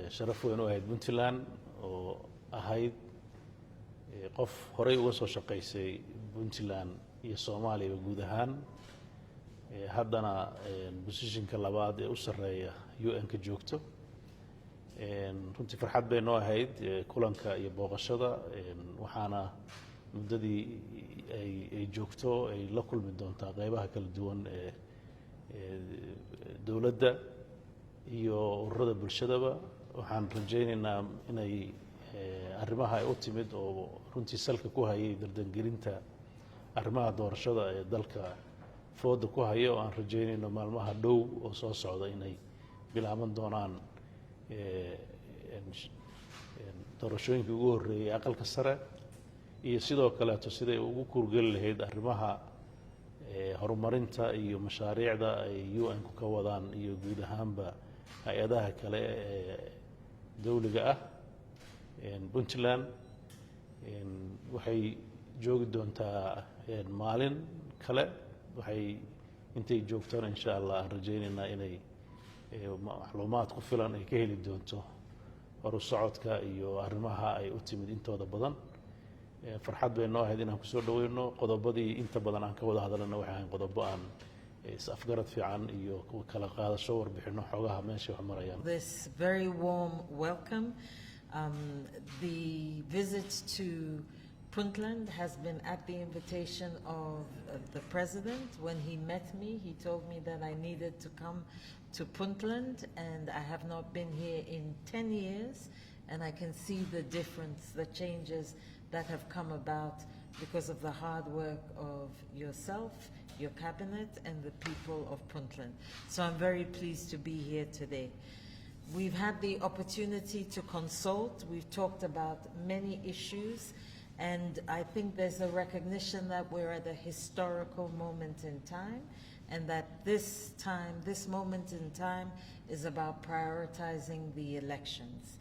sharaf weyn u ahayd Puntland oo ahayd qof horey uga soo shaqaysay Puntland iyo Soomaaliya guud ahaan haddana positionka labaad ee u sareeya UN-ka joogto runtii farxad bay noo ahayd kulanka iyo booqashada waxaana muddadii ay joogto ay la kulmi doontaa qaybaha kala duwan ee dawladda iyo ururada bulshadaba waxaan rajaynaynaa inay arrimaha ay u timid oo runtii salka ku hayay dardangelinta arrimaha doorashada ee dalka fooda ku haya oo aan rajaynayno maalmaha dhow oo soo socda inay bilaaban doonaan doorashooyinka ugu horreeyay aqalka sare iyo sidoo kaleeto siday ugu kurgeli lahayd arrimaha horumarinta iyo mashaariicda ay UN-ku ka wadaan iyo guud ahaanba hay-adaha kale ee dawliga ah Puntland waxay joogi doontaa maalin kale waxay intay joogtaan insha Allah aan rajaynaynaa inay macluumaad ku filan ay ka heli doonto horu socodka iyo arrimaha ay u timid intooda badan farxad bay noo ahayd inaan kusoo dhaweyno qodobadii inta badan aan ka wada hadalna waxay ahayn qodobo aan is-afgarad fiican iyo kala qaadasho warbixino xogaha meesha wax marayaan. This very warm welcome. The visit to Puntland has been at the invitation of the President. When he met me, he told me that I needed to come to Puntland, and I have not been here in 10 years, and I can see the difference, the changes that have come about because of the hard work of yourself, your cabinet, and the people of Puntland. So I'm very pleased to be here today. We've had the opportunity to consult. We've talked about many issues, and I think there's a recognition that we're at a historical moment in time, and that this moment in time is about prioritizing the elections.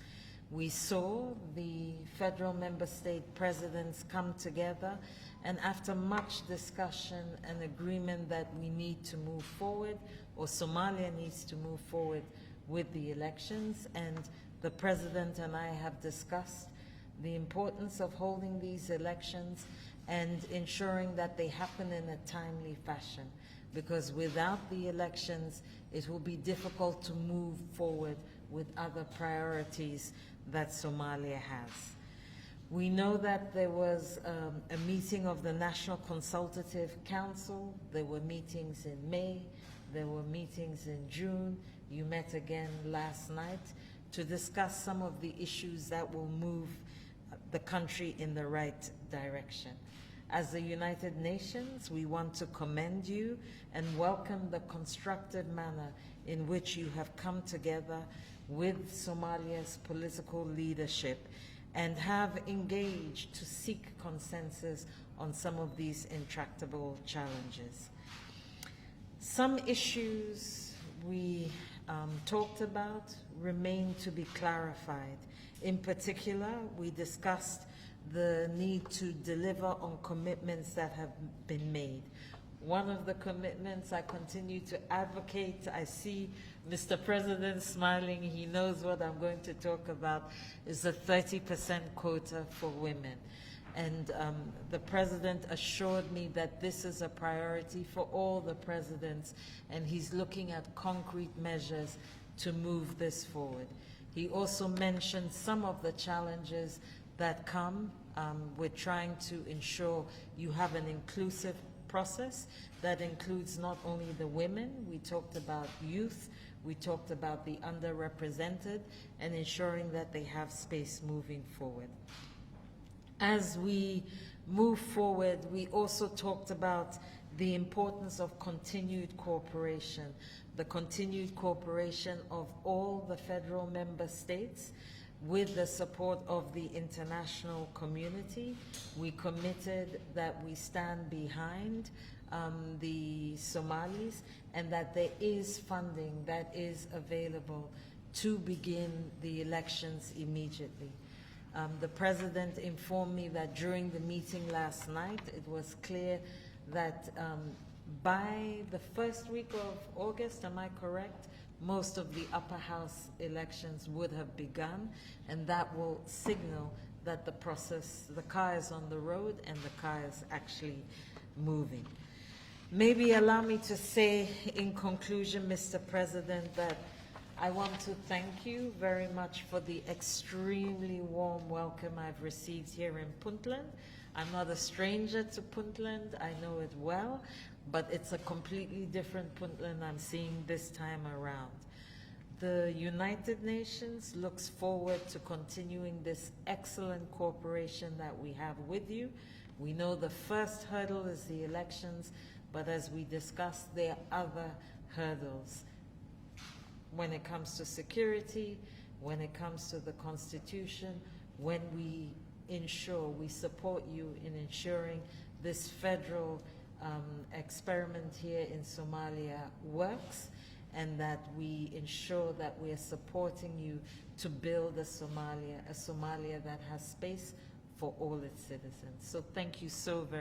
We saw the federal member state presidents come together, and after much discussion and agreement that we need to move forward, or Somalia needs to move forward with the elections, and the President and I have discussed the importance of holding these elections and ensuring that they happen in a timely fashion, because without the elections it will be difficult to move forward with other priorities that Somalia has. We know that there was a meeting of the National Consultative Council. There were meetings in May, there were meetings in June. You met again last night to discuss some of the issues that will move the country in the right direction. As the United Nations, we want to commend you and welcome the constructive manner in which you have come together with Somalia's political leadership and have engaged to seek consensus on some of these intractable challenges. Some issues we talked about remain to be clarified. In particular, we discussed the need to deliver on commitments that have been made. One of the commitments I continue to advocate, I see Mr. President smiling, he knows what I'm going to talk about, is the 30% quota for women. And the President assured me that this is a priority for all the presidents, and he's looking at concrete measures to move this forward. He also mentioned some of the challenges that come with trying to ensure you have an inclusive process that includes not only the women, we talked about youth, we talked about the underrepresented, and ensuring that they have space moving forward. As we move forward, we also talked about the importance of continued cooperation, the continued cooperation of all the federal member states with the support of the international community. We committed that we stand behind the Somalis and that there is funding that is available to begin the elections immediately. The President informed me that during the meeting last night, it was clear that by the first week of August, am I correct, most of the upper house elections would have begun, and that will signal that the process, the car is on the road and the car is actually moving. Maybe allow me to say in conclusion, Mr. President, that I want to thank you very much for the extremely warm welcome I've received here in Puntland. I'm not a stranger to Puntland, I know it well, but it's a completely different Puntland I'm seeing this time around. The United Nations looks forward to continuing this excellent cooperation that we have with you. We know the first hurdle is the elections, but as we discussed, there are other hurdles. When it comes to security, when it comes to the Constitution, when we ensure, we support you in ensuring this federal experiment here in Somalia works, and that we ensure that we are supporting you to build a Somalia that has space for all its citizens. So thank you so very much.